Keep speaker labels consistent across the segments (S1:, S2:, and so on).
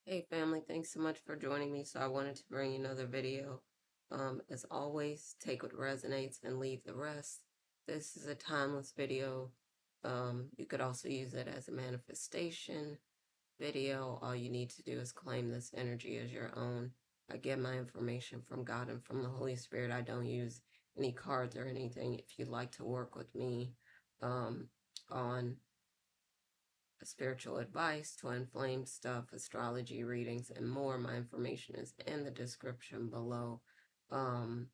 S1: Hey family, thanks so much for joining me. So I wanted to bring you another video. As always, take what resonates and leave the rest. This is a timeless video. You could also use it as a manifestation video. All you need to do is claim this energy as your own. I get my information from God and from the Holy Spirit. I don't use any cards or anything. If you'd like to work with me um, on spiritual advice, twin flame stuff, astrology readings, and more. My information is in the description below. Um,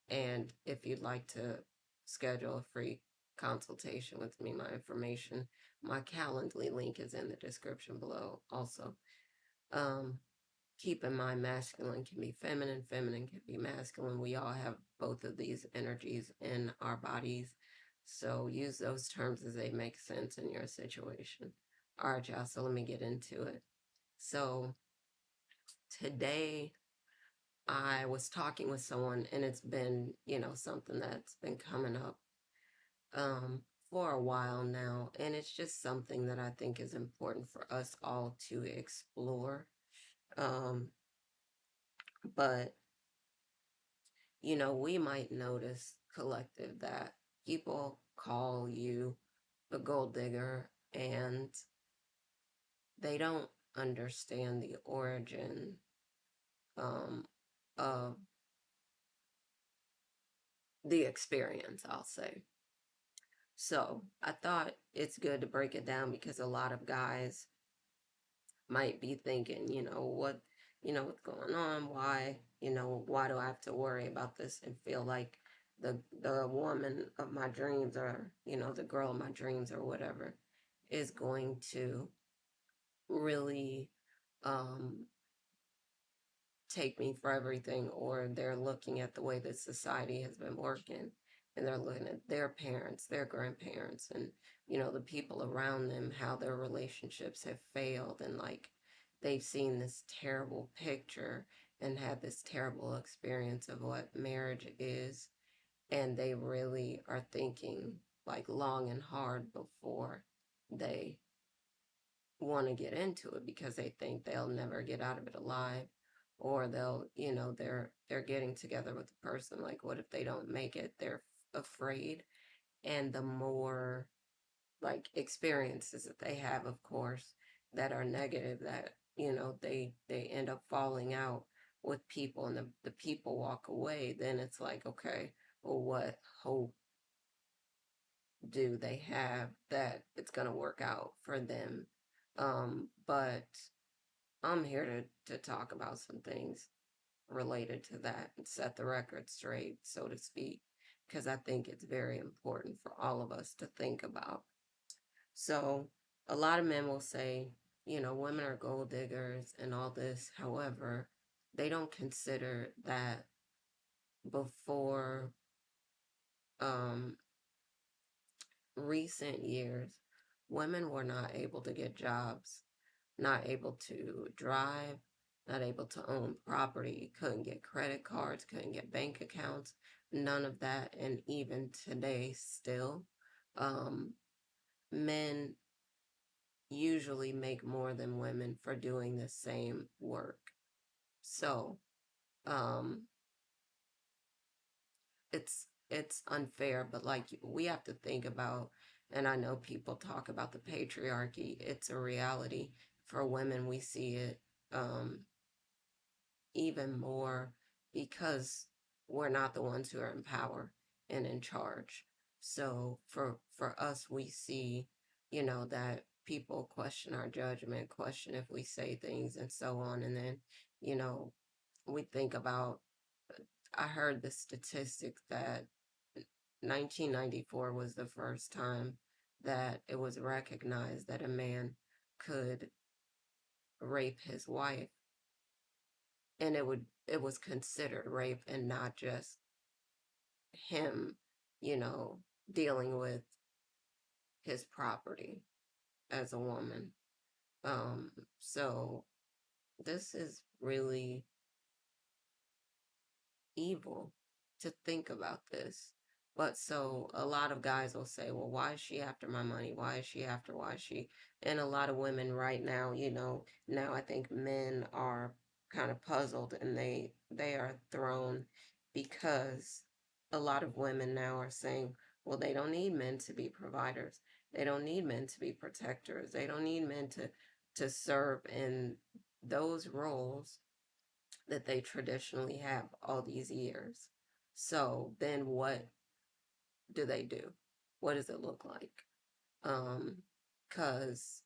S1: and if you'd like to schedule a free consultation with me, my Calendly link is in the description below also. Um, keep in mind, masculine can be feminine, feminine can be masculine. We all have both of these energies in our bodies. So use those terms as they make sense in your situation. All right, y'all, so let me get into it. So today I was talking with someone, and it's been, something that's been coming up um, for a while now. And it's just something that I think is important for us all to explore. Um, but we might notice collective that people call you a gold digger and they don't understand the origin um, of the experience, I'll say. So I thought it's good to break it down because a lot of guys might be thinking, what's going on? Why do I have to worry about this and feel like the woman of my dreams or, the girl of my dreams or whatever is going to really um take me for everything, or they're looking at the way that society has been working and they're looking at their parents, their grandparents, and the people around them, how their relationships have failed, and like they've seen this terrible picture and had this terrible experience of what marriage is, and they really are thinking like long and hard before they want to get into it because they think they'll never get out of it alive, or they're getting together with the person, like what if they don't make it, they're afraid. And the more like experiences that they have, of course, that are negative, that they end up falling out with people, and the people walk away, then it's like, okay, well, what hope do they have that it's going to work out for them? But I'm here to talk about some things related to that and set the record straight, so to speak, because I think it's very important for all of us to think about. So, a lot of men will say, women are gold diggers and all this. However, they don't consider that before um, recent years, women were not able to get jobs, not able to drive, not able to own property, couldn't get credit cards, couldn't get bank accounts, none of that. And even today, still, um, men usually make more than women for doing the same work. So, um, it's unfair, but like we have to think about, and I know people talk about the patriarchy. It's a reality for women. We see it even more because we're not the ones who are in power and in charge. So for us, we see, that people question our judgment, question if we say things and so on. And then, you know, we think about, I heard the statistic that 1994 was the first time that it was recognized that a man could rape his wife, and it was considered rape and not just him, you know, dealing with his property as a woman. So this is really evil to think about this. But so a lot of guys will say, well, why is she after my money? Why is she after, why is she? And a lot of women right now, now I think men are kind of puzzled and they are thrown because a lot of women now are saying, well, they don't need men to be providers. They don't need men to be protectors. They don't need men to serve in those roles that they traditionally have all these years. So then what do they do? What does it look like? Because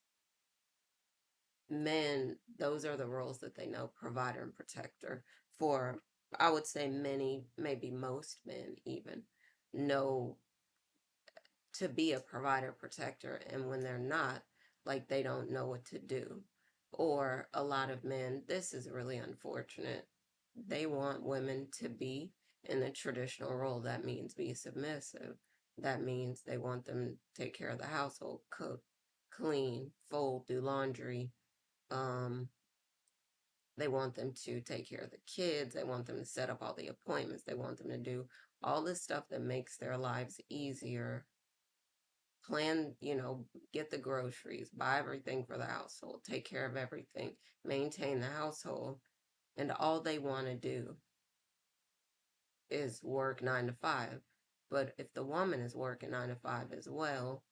S1: men, those are the roles that they know, provider and protector. For, I would say many, maybe most men even know to be a provider protector, and when they're not, like they don't know what to do. Or a lot of men, this is really unfortunate, they want women to be in the traditional role. That means be submissive. That means they want them to take care of the household, cook, clean, fold, do laundry. um they want them to take care of the kids. They want them to set up all the appointments. They want them to do all this stuff that makes their lives easier. Plan, get the groceries, buy everything for the household, take care of everything, maintain the household. And all they want to do is work 9 to 5. But if the woman is working 9 to 5 as well,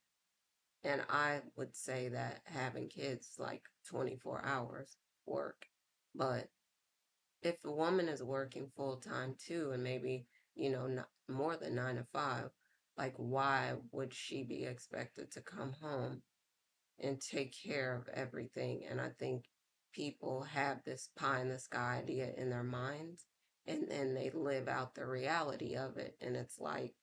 S1: and I would say that having kids like 24 hours work, but if the woman is working full time too, and maybe, not more than 9 to 5, like why would she be expected to come home and take care of everything? And I think people have this pie in the sky idea in their minds, and then they live out the reality of it. And it's like,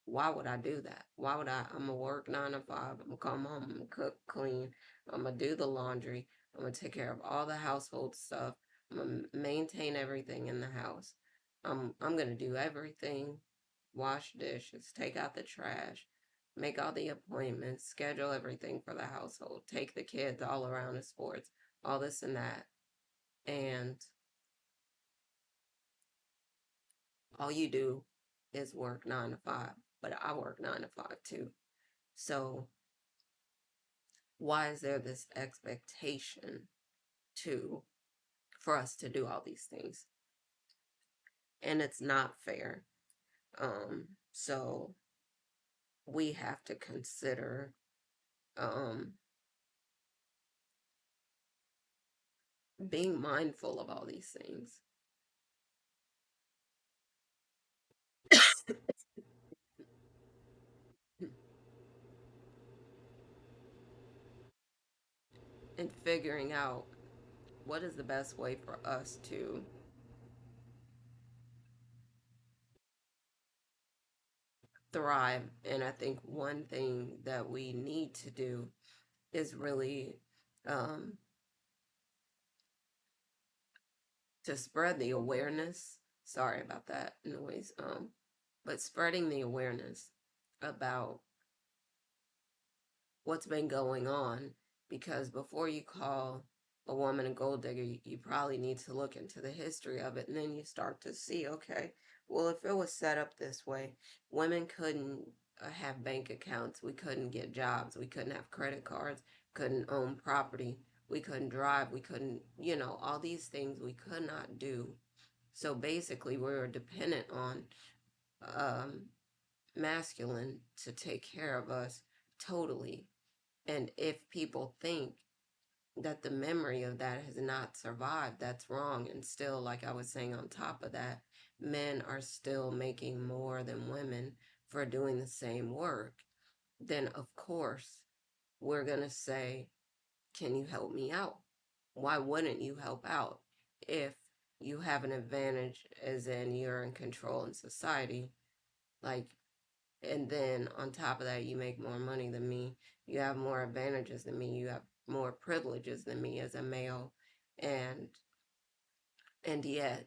S1: why would I do that? Why would I'm gonna work 9 to 5. I'm gonna come home, I'm gonna cook, clean, I'm gonna do the laundry, I'm gonna take care of all the household stuff, I'm gonna maintain everything in the house. I'm gonna do everything, wash dishes, take out the trash, make all the appointments, schedule everything for the household, take the kids all around to sports, all this and that. And all you do is work 9 to 5. But I work 9 to 5 too. So why is there this expectation to for us to do all these things? And it's not fair. So we have to consider um being mindful of all these things and figuring out what is the best way for us to thrive. And I think one thing that we need to do is really um to spread the awareness. Sorry about that noise. But spreading the awareness about what's been going on, because before you call a woman a gold digger, you probably need to look into the history of it, and then you start to see, okay, well, if it was set up this way, women couldn't have bank accounts, we couldn't get jobs, we couldn't have credit cards, couldn't own property, we couldn't drive, we couldn't, all these things we could not do. So basically, we were dependent on um, masculine to take care of us totally. And if people think that the memory of that has not survived, that's wrong. And still, like I was saying, on top of that, men are still making more than women for doing the same work. Then, of course, we're going to say, can you help me out? Why wouldn't you help out if you have an advantage, as in you're in control in society? Like, and then on top of that, you make more money than me, you have more advantages than me, you have more privileges than me as a male, and yet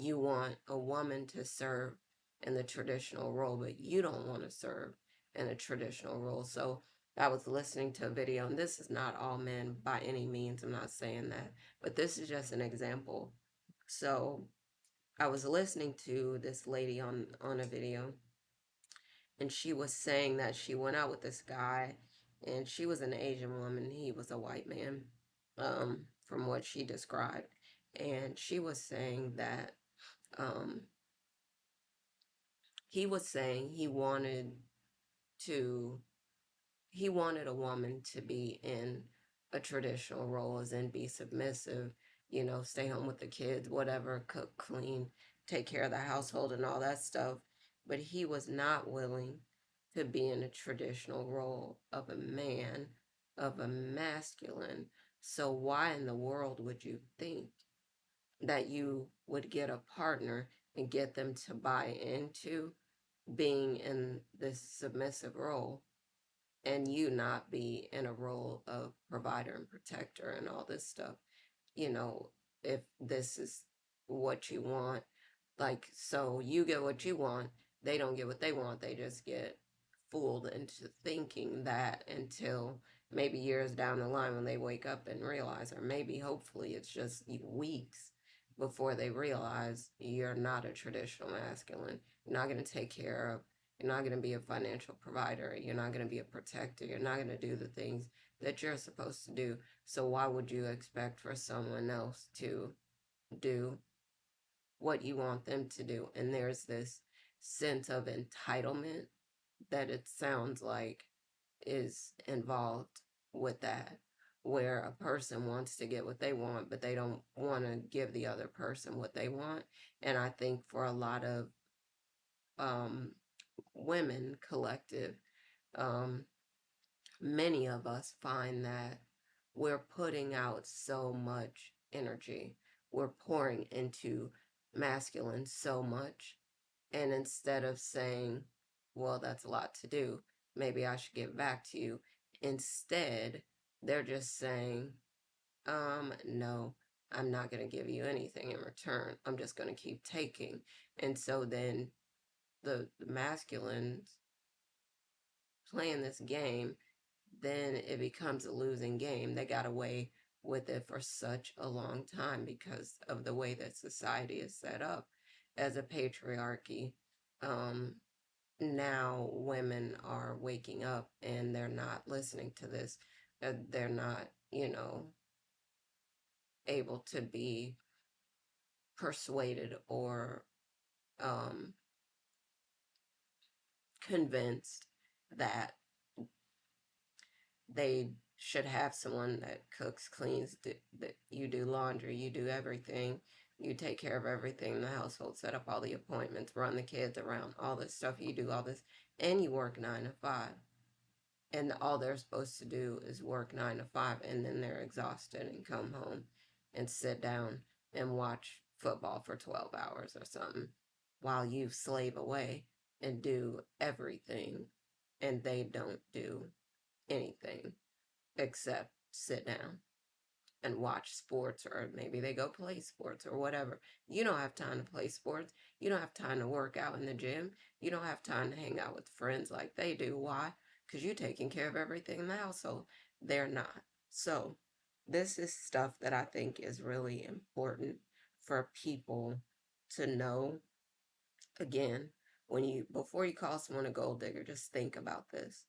S1: you want a woman to serve in the traditional role, but you don't want to serve in a traditional role. So I was listening to a video, and this is not all men by any means, I'm not saying that, but this is just an example. So I was listening to this lady on a video, and she was saying that she went out with this guy, and she was an Asian woman, he was a white man, from what she described. And she was saying that um, he was saying to he wanted a woman to be in a traditional role, as in be submissive, stay home with the kids, whatever, cook, clean, take care of the household and all that stuff. But he was not willing to be in a traditional role of a man, of a masculine. So why in the world would you think that you would get a partner and get them to buy into being in this submissive role, and you not be in a role of provider and protector and all this stuff? you know, if this is what you want. Like, so you get what you want, they don't get what they want. They just get fooled into thinking that, until maybe years down the line when they wake up and realize, or maybe hopefully it's just weeks before they realize you're not a traditional masculine. You're not going to take care of, you're not going to be a financial provider, you're not going to be a protector, you're not going to do the things that you're supposed to do. So why would you expect for someone else to do what you want them to do? And there's this sense of entitlement that it sounds like is involved with that, where a person wants to get what they want, but they don't want to give the other person what they want. And I think for a lot of um, women collective, um, many of us find that we're putting out so much energy. We're pouring into masculine so much. And instead of saying, well, that's a lot to do, maybe I should give back to you, instead, they're just saying, no, I'm not going to give you anything in return. I'm just going to keep taking. And so then the masculines playing this game, then it becomes a losing game. They got away with it for such a long time because of the way that society is set up as a patriarchy. Um, Now women are waking up and they're not listening to this. They're not, able to be persuaded or um, convinced that they should have someone that cooks, cleans, that you do laundry, you do everything, you take care of everything in the household, set up all the appointments, run the kids around, all this stuff, you do all this, and you work 9 to 5. And all they're supposed to do is work 9 to 5, and then they're exhausted and come home and sit down and watch football for 12 hours or something, while you slave away and do everything, and they don't do anything except sit down and watch sports, or maybe they go play sports or whatever. You don't have time to play sports. You don't have time to work out in the gym. You don't have time to hang out with friends like they do. Why? Because you're taking care of everything in the household. They're not. So this is stuff that I think is really important for people to know. Again, before you call someone a gold digger, just think about this.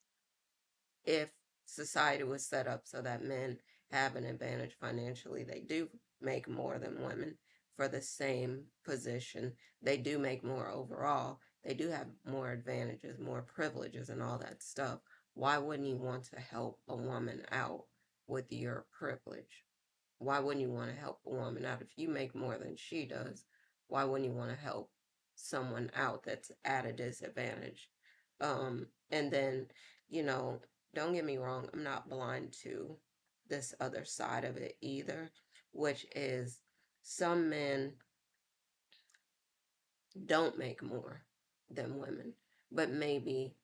S1: If society was set up so that men have an advantage financially, they do make more than women for the same position. They do make more overall. They do have more advantages, more privileges, and all that stuff. Why wouldn't you want to help a woman out with your privilege? Why wouldn't you want to help a woman out? If you make more than she does, why wouldn't you want to help someone out that's at a disadvantage? And then, you know, don't get me wrong, I'm not blind to this other side of it either, which is some men don't make more than women, but maybe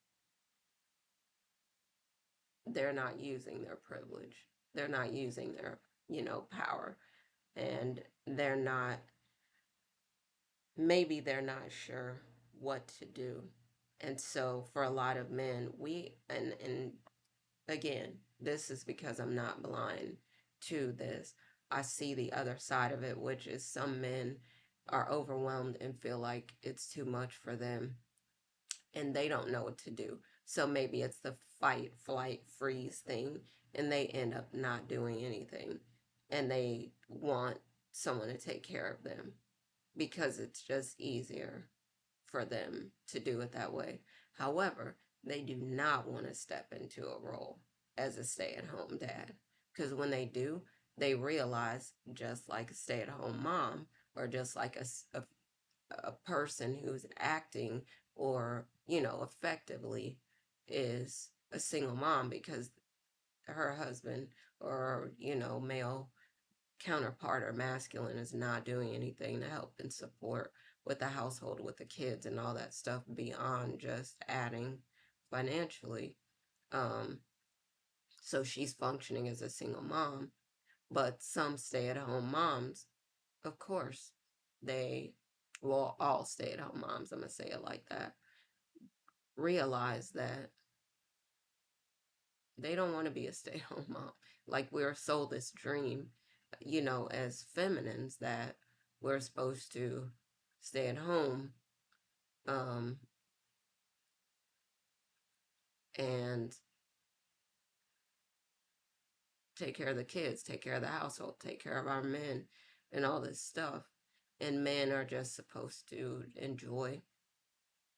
S1: they're not using their privilege. They're not using their, power, and maybe they're not sure what to do. And so for a lot of men, and again, this is because I'm not blind to this. I see the other side of it, which is some men are overwhelmed and feel like it's too much for them and they don't know what to do. So maybe it's the fight, flight, freeze thing, and they end up not doing anything. And they want someone to take care of them because it's just easier for them to do it that way. However, they do not want to step into a role as a stay at home dad because when they do, they realize, just like a stay at home mom or just like a person who's acting or, effectively is a single mom because her husband or, male counterpart or masculine is not doing anything to help and support with the household, with the kids and all that stuff beyond just adding financially. Um, so she's functioning as a single mom, but some stay at home moms, of course, they, well, all stay at home moms, I'm going to say it like that, realize that they don't want to be a stay at home mom. Like we're sold this dream, as feminines that we're supposed to stay at home um, and take care of the kids, take care of the household, take care of our men, and all this stuff. And men are just supposed to enjoy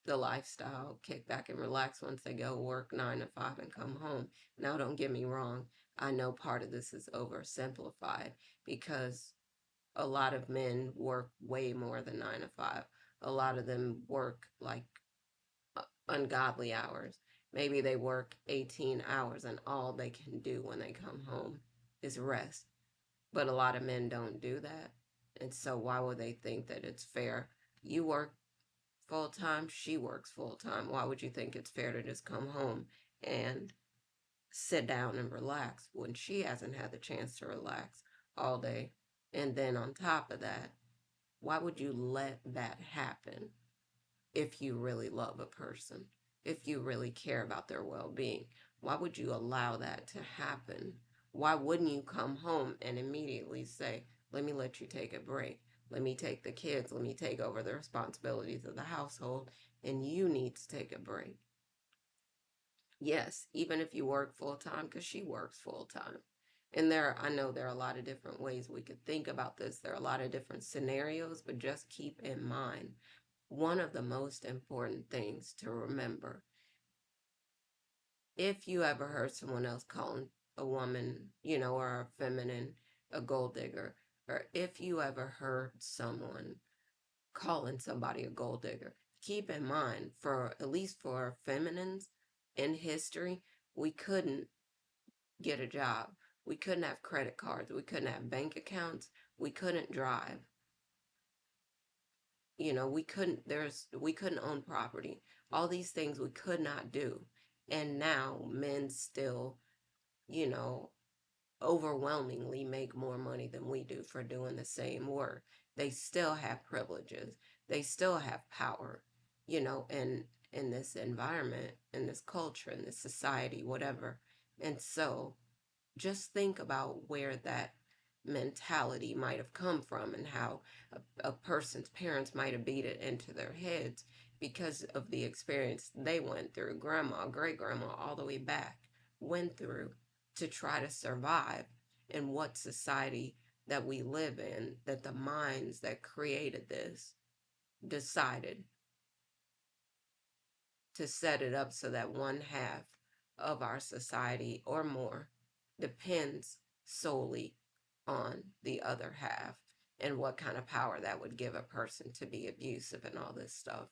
S1: the lifestyle, kick back and relax once they go work 9 to 5 and come home. Now, don't get me wrong. I know part of this is oversimplified because a lot of men work way more than 9 to 5. A lot of them work like ungodly hours. Maybe they work 18 hours and all they can do when they come home is rest. But a lot of men don't do that. And so why would they think that it's fair? You work full time, she works full time. Why would you think it's fair to just come home and sit down and relax when she hasn't had the chance to relax all day? And then on top of that, why would you let that happen if you really love a person? If you really care about their well being? Why would you allow that to happen? Why wouldn't you come home and immediately say, let me let you take a break? Let me take the kids. Let me take over the responsibilities of the household. And you need to take a break. Yes, even if you work full time, because she works full time. And I know there are a lot of different ways we could think about this. There are a lot of different scenarios, but just keep in mind one of the most important things to remember. If you ever heard someone else calling a woman, or a feminine, a gold digger, or if you ever heard someone calling somebody a gold digger, keep in mind, for at least for feminines in history, we couldn't get a job. We couldn't have credit cards. We couldn't have bank accounts. We couldn't drive. We couldn't own property. All these things we could not do. And now men still, you know, overwhelmingly make more money than we do for doing the same work. They still have privileges. They still have power, in this environment, in this culture, in this society, whatever. And so just think about where that mentality might have come from and how a person's parents might have beat it into their heads because of the experience they went through, grandma, great grandma, all the way back, went through to try to survive in what society that we live in, that the minds that created this decided to set it up so that one half of our society or more depends solely on the other half, and what kind of power that would give a person to be abusive and all this stuff.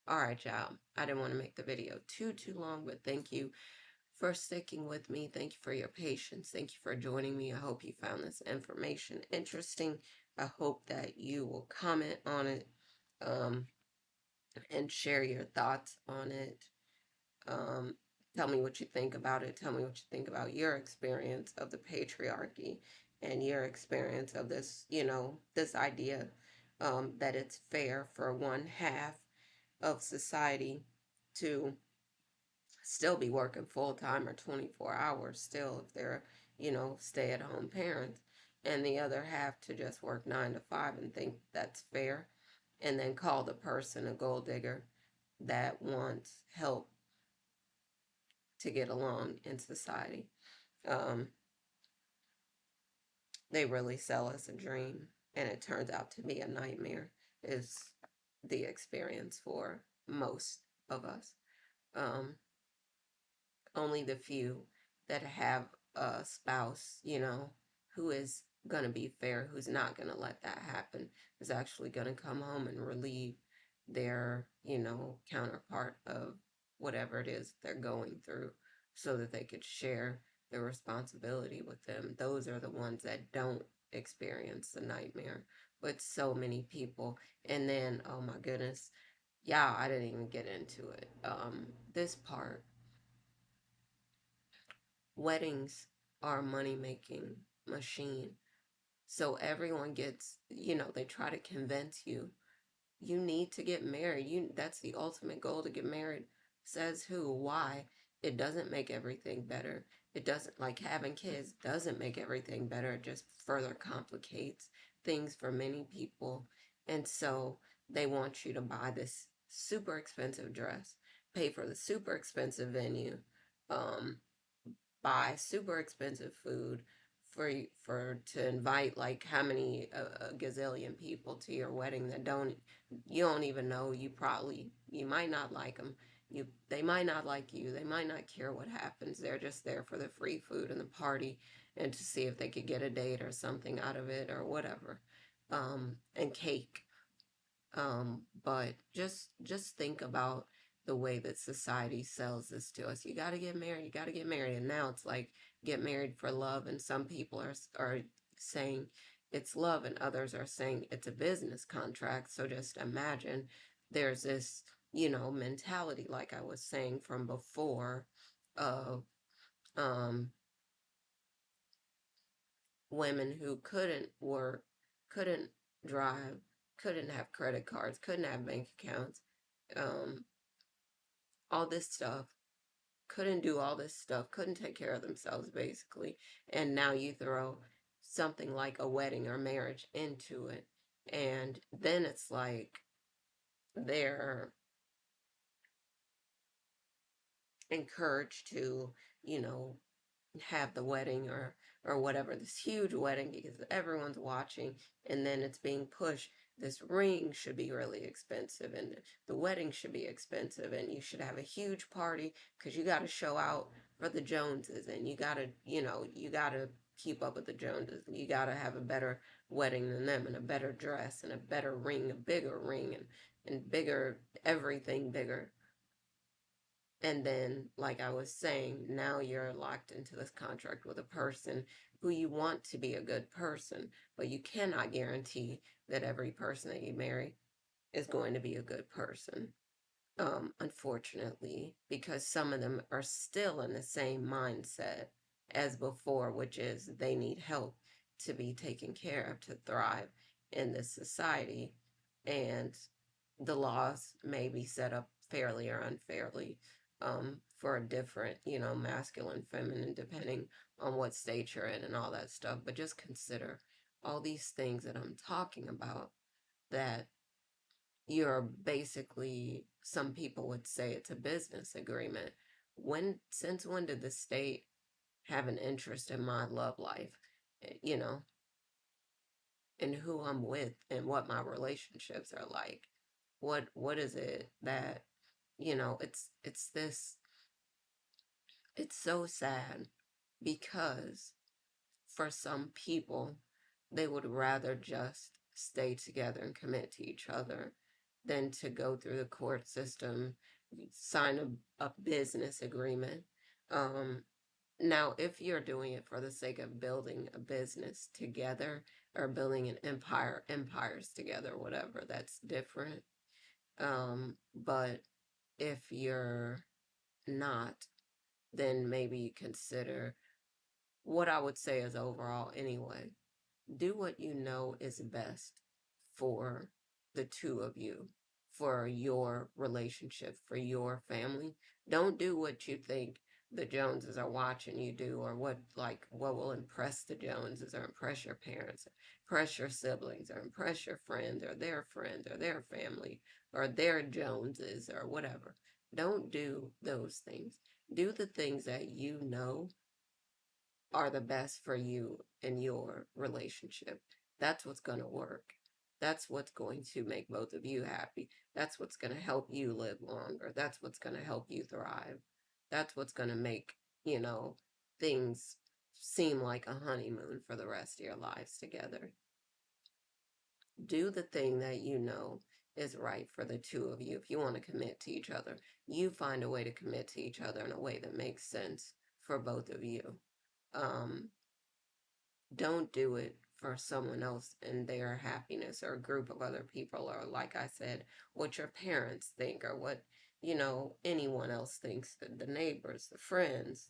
S1: All right, y'all. I didn't want to make the video too long, but thank you for sticking with me. Thank you for your patience. Thank you for joining me. I hope you found this information interesting. I hope that you will comment on it, and share your thoughts on it. Um, Tell me what you think about it. Tell me what you think about your experience of the patriarchy and your experience of this, this idea, that it's fair for one half of society to still be working full time or 24 hours still if they're, stay at home parents, and the other half to just work 9 to 5 and think that's fair. and then call the person a gold digger that wants help to get along in society. Um, they really sell us a dream, and it turns out to be a nightmare, is the experience for most of us. Um, Only the few that have a spouse, who is going to be fair, who's not going to let that happen, is actually going to come home and relieve their, counterpart of whatever it is they're going through so that they could share the responsibility with them. Those are the ones that don't experience the nightmare. But so many people. And then, oh my goodness, yeah, I didn't even get into it. This part, weddings are a money making machine. So everyone gets, they try to convince you you need to get married. That's the ultimate goal, to get married. Says who? Why? It doesn't make everything better. It doesn't, like, having kids doesn't make everything better. It just further complicates things for many people. And so they want you to buy this super expensive dress, pay for the super expensive venue, um, buy super expensive food for to invite like how many a gazillion people to your wedding that you don't even know. You might not like them. They might not like you. They might not care what happens. They're just there for the free food and the party, and to see if they could get a date or something out of it or whatever. And cake. But just think about the way that society sells this to us. You got to get married. You got to get married. And now it's like, get married for love. And some people are saying it's love, and others are saying it's a business contract. So just imagine there's this, mentality, like I was saying from before, of um, women who couldn't work, couldn't drive, couldn't have credit cards, couldn't have bank accounts, um, all this stuff, couldn't do all this stuff, couldn't take care of themselves, basically. And now you throw something like a wedding or marriage into it. And then it's like they're encouraged to, you know, have the wedding or whatever, this huge wedding, because everyone's watching, and then it's being pushed, this ring should be really expensive, and the wedding should be expensive, and you should have a huge party because you got to show out for the Joneses, and you got to keep up with the Joneses, and you got to have a better wedding than them, and a better dress, and a better ring, a bigger ring, and bigger everything, bigger. And then, like I was saying, now you're locked into this contract with a person who you want to be a good person, but you cannot guarantee that every person that you marry is going to be a good person. Unfortunately, because some of them are still in the same mindset as before, which is they need help to be taken care of, to thrive in this society. And the laws may be set up fairly or unfairly, for a different, masculine, feminine, depending on what state you're in and all that stuff. But just consider all these things that I'm talking about, that you're basically, some people would say it's a business agreement. Since when did the state have an interest in my love life? You know, and who I'm with and what my relationships are like. What is it that, it's this, it's so sad, because for some people, they would rather just stay together and commit to each other than to go through the court system, sign a business agreement. Um, Now, if you're doing it for the sake of building a business together, or building an empire, empires together, whatever, that's different. But if you're not, then maybe consider, what I would say is, overall anyway, do what you know is best for the two of you, for your relationship, for your family. Don't do what you think the Joneses are watching you do, or what will impress the Joneses or impress your parents, impress your siblings, or impress your friends or their family or their Joneses or whatever. Don't do those things. Do the things that you know are the best for you and your relationship. That's what's going to work. That's what's going to make both of you happy. That's what's going to help you live longer. That's what's going to help you thrive. That's what's going to make, you know, things seem like a honeymoon for the rest of your lives together. Do the thing that you know is right for the two of you. If you want to commit to each other, you find a way to commit to each other in a way that makes sense for both of you. Um, don't do it for someone else and their happiness or a group of other people, or like I said, what your parents think or what, anyone else thinks, the neighbors, the friends,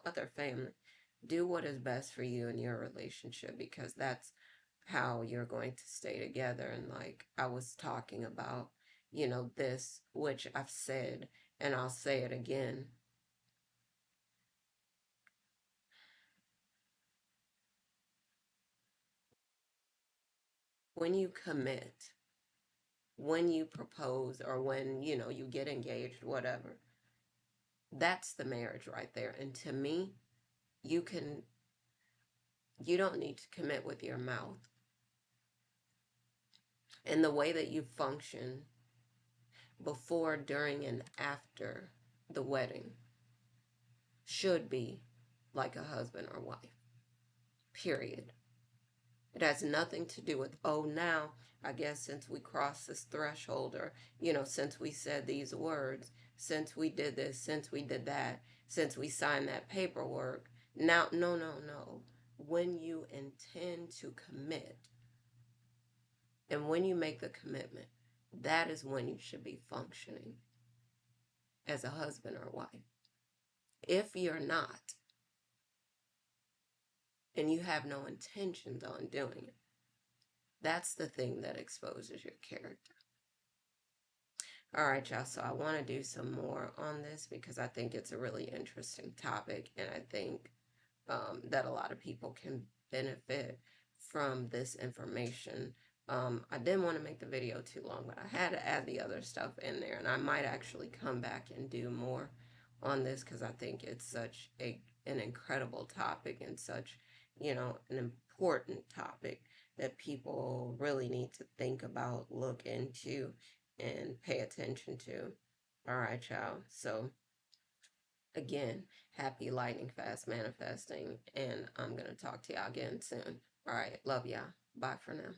S1: other family. Do what is best for you and your relationship, because that's how you're going to stay together. And like I was talking about, this, which I've said, and I'll say it again. When you commit, when you propose, or when, you get engaged, whatever, that's the marriage right there. And to me, you can, you don't need to commit with your mouth. And the way that you function before, during, and after the wedding should be like a husband or wife, period. It has nothing to do with, oh, now, I guess since we crossed this threshold, or, since we said these words, since we did this, since we did that, since we signed that paperwork. Now, no, no, no. When you intend to commit and when you make the commitment, that is when you should be functioning as a husband or wife. If you're not, and you have no intentions on doing it, that's the thing that exposes your character. All right, y'all. So I want to do some more on this because I think it's a really interesting topic, and I think that a lot of people can benefit from this information. I didn't want to make the video too long, but I had to add the other stuff in there, and I might actually come back and do more on this because I think it's such an incredible topic, and such, an important topic that people really need to think about, look into, and pay attention to. All right, y'all. So again, happy lightning fast manifesting, and I'm going to talk to y'all again soon. All right, love y'all. Bye for now.